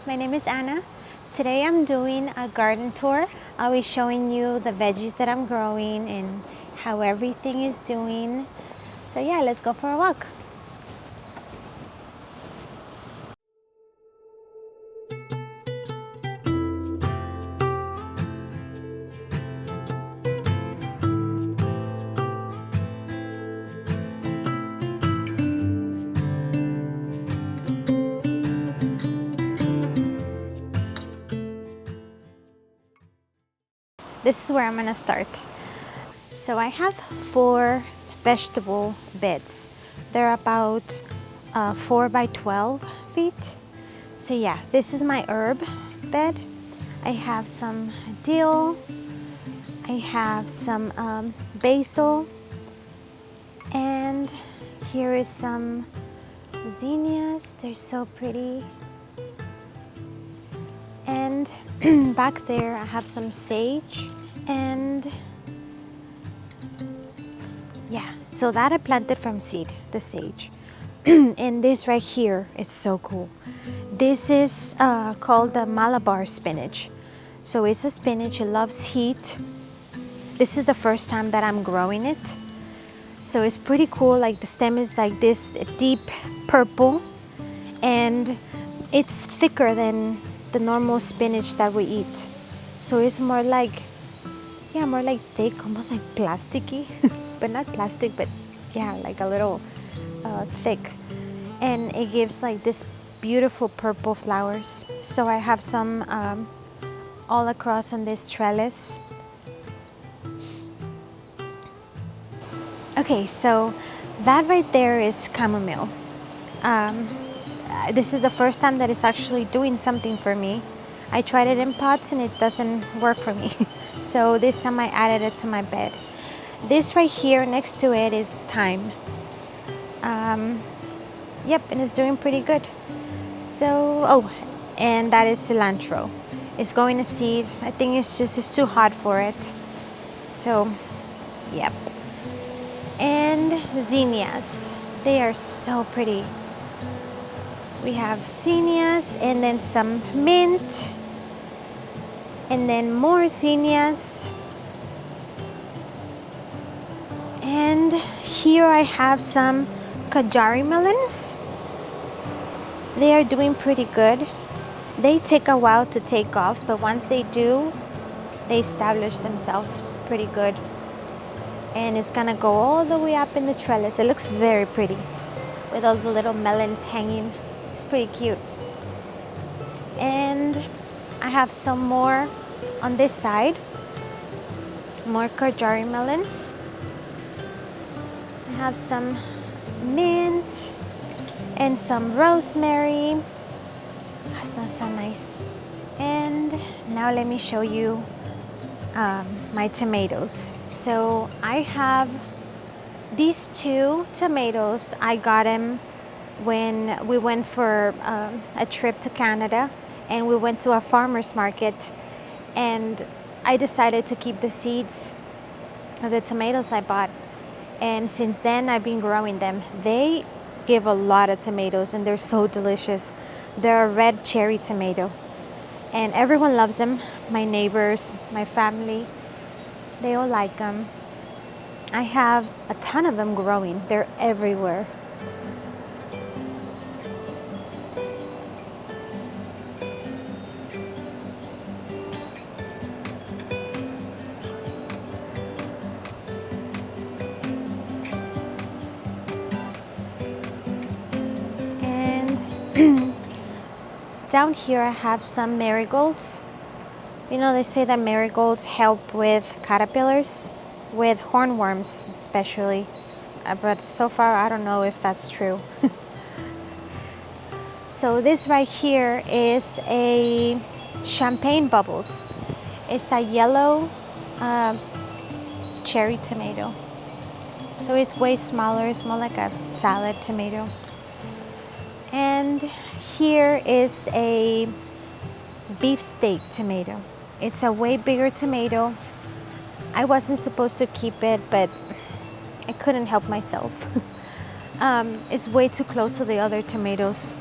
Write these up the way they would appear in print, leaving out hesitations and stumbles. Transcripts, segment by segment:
my name is Anna. Today I'm doing a garden tour. I'll be showing you the veggies that I'm growing and how everything is doing. So yeah, let's go for a walk. This is where I'm gonna start. So I have 4 vegetable beds. They're about 4 by 12 feet. So yeah, this is my herb bed. I have some dill, I have some basil, and here is some zinnias. They're so pretty. And back there I have some sage, and yeah, so that I planted from seed, the sage. And this right here is so cool. This is called the Malabar spinach. So it's a spinach, it loves heat. This is the first time that I'm growing it. So it's pretty cool, like the stem is like this deep purple, and it's thicker than the normal spinach that we eat. So it's more like, yeah, more like thick, almost like plasticky, but not plastic, but yeah, like a little thick. And it gives like this beautiful purple flowers. So I have some all across on this trellis. Okay, so that right there is chamomile. This is the first time that it's actually doing something for me. I tried it in pots and it doesn't work for me. So this time I added it to my bed. This right here next to it is thyme. Yep, and it's doing pretty good. So, oh, and that is cilantro. It's going to seed. I think it's too hot for it. So, yep. And zinnias. They are so pretty. We have zinnias and then some mint and then more zinnias. And here I have some Kajari melons. They are doing pretty good. They take a while to take off, but once they do, they establish themselves pretty good. And it's gonna go all the way up in the trellis. It looks very pretty with all the little melons hanging. It's pretty cute. And I have some more on this side, more Kajari melons. I have some mint and some rosemary. That smells so nice. And now let me show you my tomatoes. So I have these 2 tomatoes. I got them when we went for a trip to Canada, and we went to a farmer's market, and I decided to keep the seeds of the tomatoes I bought. And since then I've been growing them. They give a lot of tomatoes and they're so delicious. They're a red cherry tomato and everyone loves them. My neighbors, my family, they all like them. I have a ton of them growing. They're everywhere. Down here I have some marigolds. You know, they say that marigolds help with caterpillars, with hornworms especially. But so far I don't know if that's true. So this right here is a champagne bubbles. It's a yellow cherry tomato. So it's way smaller. It's more like a salad tomato. And here is a beefsteak tomato. It's a way bigger tomato. I wasn't supposed to keep it, but I couldn't help myself. It's way too close to the other tomatoes.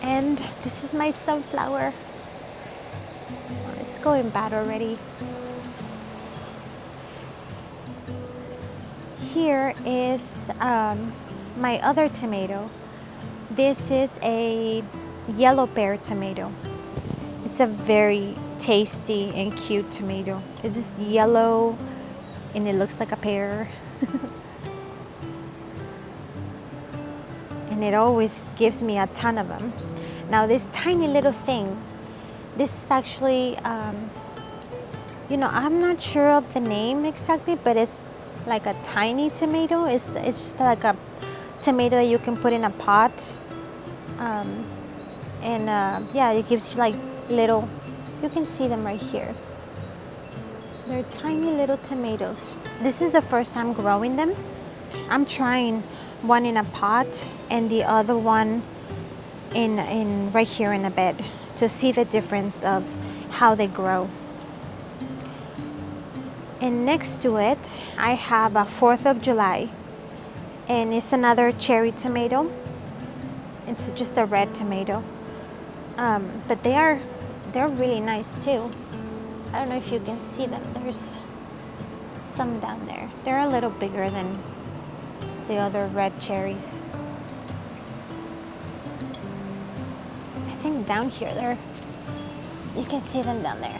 And this is my sunflower. Oh, it's going bad already. Here is my other tomato. This is a yellow pear tomato. It's a very tasty and cute tomato. It's just yellow and it looks like a pear. And it always gives me a ton of them. Now this tiny little thing, this is actually, I'm not sure of the name exactly, but it's like a tiny tomato. It's just like a tomato that you can put in a pot. Yeah, it gives you like little, you can see them right here. They're tiny little tomatoes. This is the first time growing them. I'm trying one in a pot and the other one in right here in a bed to see the difference of how they grow. And next to it, I have a 4th of July, and it's another cherry tomato. It's just a red tomato, but they're really nice too. I don't know if you can see them. There's some down there. They're a little bigger than the other red cherries. I think down here, you can see them down there.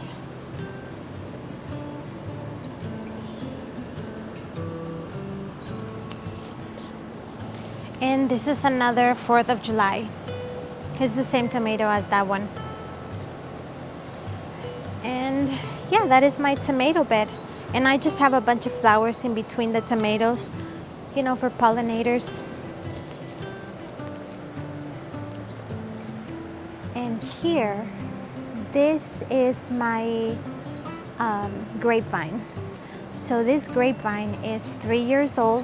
And this is another 4th of July. It's the same tomato as that one. And yeah, that is my tomato bed. And I just have a bunch of flowers in between the tomatoes, for pollinators. And here, this is my grapevine. So this grapevine is 3 years old,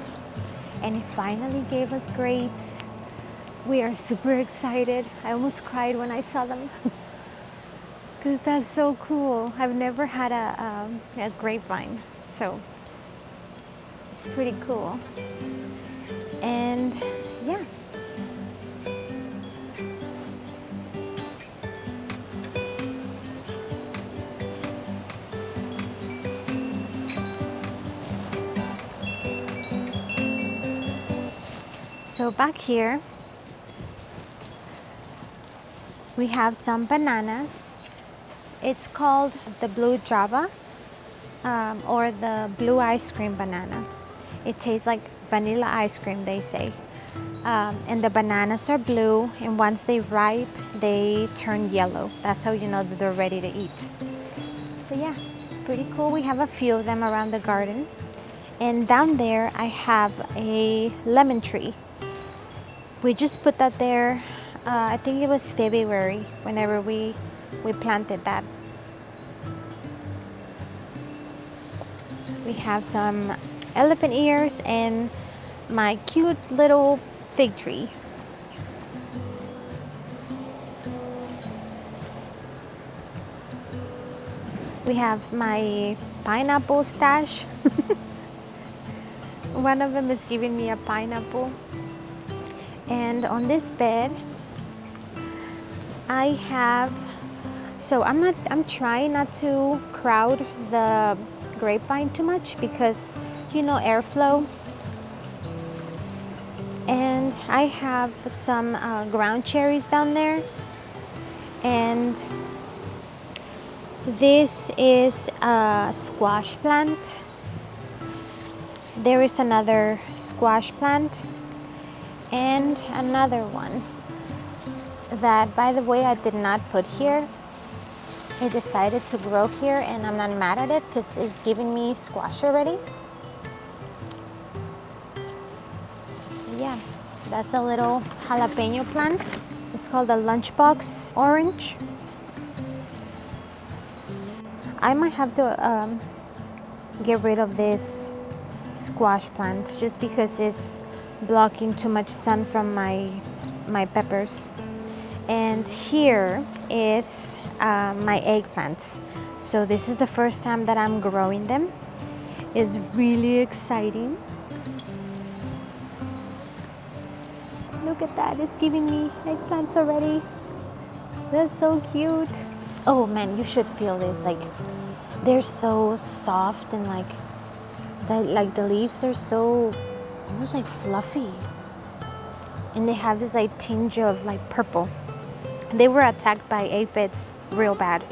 and it finally gave us grapes. We are super excited. I almost cried when I saw them. Because that's so cool. I've never had a grapevine, so it's pretty cool. And yeah. So back here, we have some bananas. It's called the blue Java, or the blue ice cream banana. It tastes like vanilla ice cream, they say. And the bananas are blue, and once they ripe, they turn yellow. That's how you know that they're ready to eat. So yeah, it's pretty cool. We have a few of them around the garden. And down there, I have a lemon tree. We just put that there, I think it was February, whenever we planted that. We have some elephant ears and my cute little fig tree. We have my pineapple stash. One of them is giving me a pineapple. And on this bed, I have, I'm trying not to crowd the grapevine too much because, airflow. And I have some ground cherries down there. And this is a squash plant. There is another squash plant and another one that, by the way, I did not put here. It decided to grow here, and I'm not mad at it because it's giving me squash already. So yeah, that's a little jalapeno plant. It's called a lunchbox orange. I might have to get rid of this squash plant just because it's blocking too much sun from my peppers. And here is my eggplants. So this is the first time that I'm growing them. It's really exciting. Look at that, it's giving me eggplants already. That's so cute. Oh man, you should feel this. Like, they're so soft and like the leaves are so almost like fluffy. And they have this like tinge of like purple. They were attacked by aphids real bad.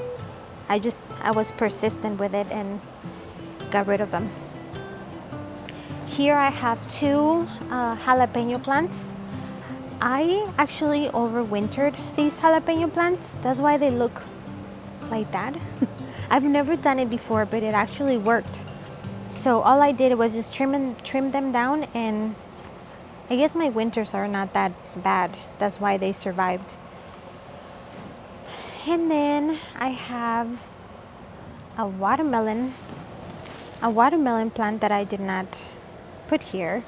I was persistent with it and got rid of them. Here I have two jalapeno plants. I actually overwintered these jalapeno plants. That's why they look like that. I've never done it before, but it actually worked. So all I did was just trim them down, and I guess my winters are not that bad. That's why they survived. And then I have a watermelon plant that I did not put here,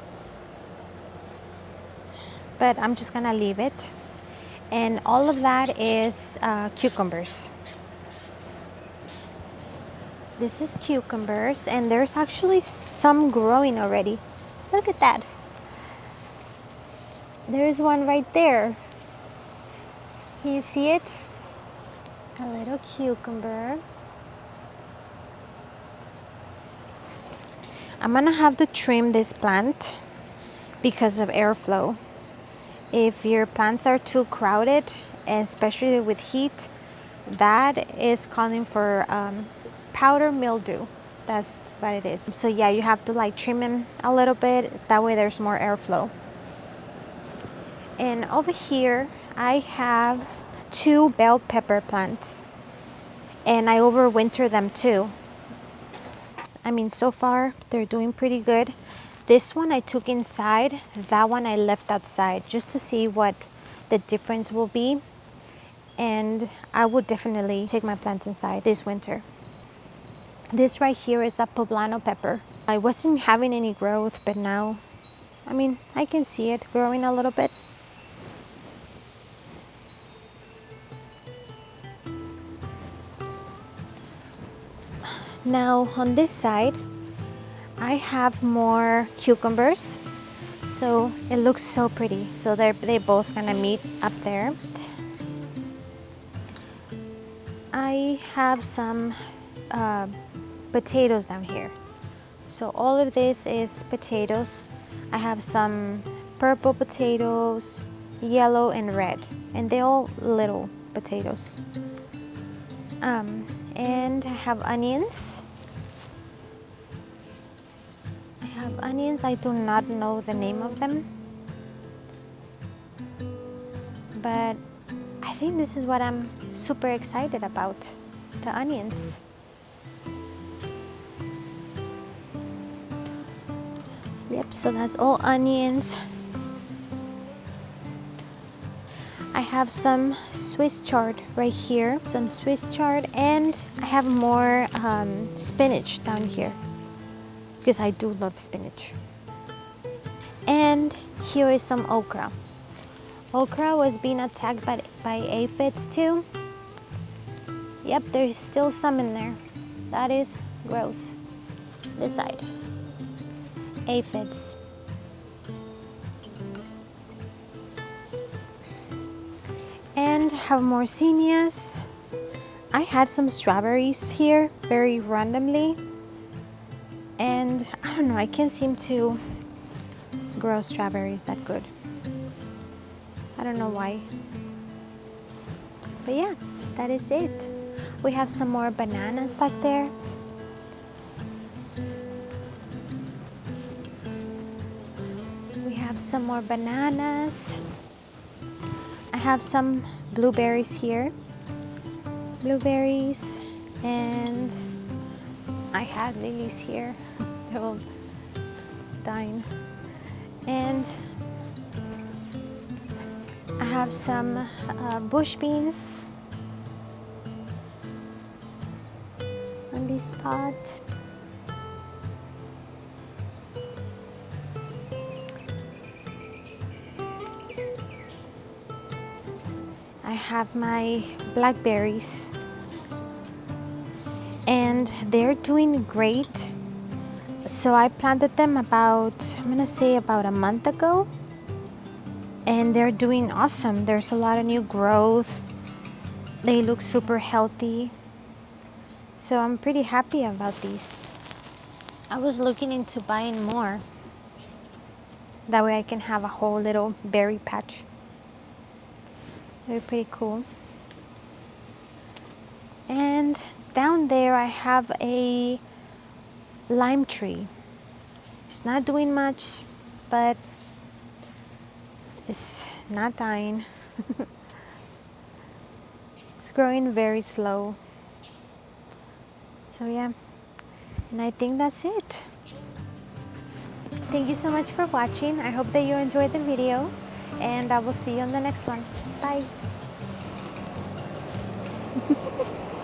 but I'm just gonna leave it. And all of that is cucumbers. This is cucumbers, and there's actually some growing already. Look at that. There's one right there. Can you see it? A little cucumber. I'm gonna have to trim this plant because of airflow. If your plants are too crowded, especially with heat, that is calling for powder mildew. That's what it is. So yeah, you have to like trim them a little bit. That way there's more airflow. And over here, I have two bell pepper plants. And I overwinter them too. I mean, so far they're doing pretty good. This one I took inside, that one I left outside just to see what the difference will be. And I would definitely take my plants inside this winter. This right here is a poblano pepper. I wasn't having any growth, but now, I mean, I can see it growing a little bit. Now on this side, I have more cucumbers. So it looks so pretty. So they both gonna meet up there. I have some potatoes down here. So all of this is potatoes. I have some purple potatoes, yellow and red, and they're all little potatoes. And I have onions. I do not know the name of them, but I think this is what I'm super excited about, the onions. Yep, so that's all onions. I have some Swiss chard right here, some Swiss chard, and I have more spinach down here because I do love spinach. And here is some okra. Okra was being attacked by aphids too. Yep, there's still some in there. That is gross. This side. Aphids. And have more zinnias. I had some strawberries here very randomly. And I don't know, I can't seem to grow strawberries that good. I don't know why. But yeah, that is it. We have some more bananas back there. We have some more bananas. I have some blueberries here. Blueberries, and I had lilies here. They're all dying. And I have some bush beans on this pot. I have my blackberries, and they're doing great. So I planted them about, I'm gonna say about a month ago, and they're doing awesome. There's a lot of new growth. They look super healthy. So I'm pretty happy about these. I was looking into buying more. That way I can have a whole little berry patch. They're pretty cool. And down there I have a lime tree. It's not doing much, but it's not dying. It's growing very slow. So yeah, and I think that's it. Thank you so much for watching. I hope that you enjoyed the video, and I will see you on the next one. Bye.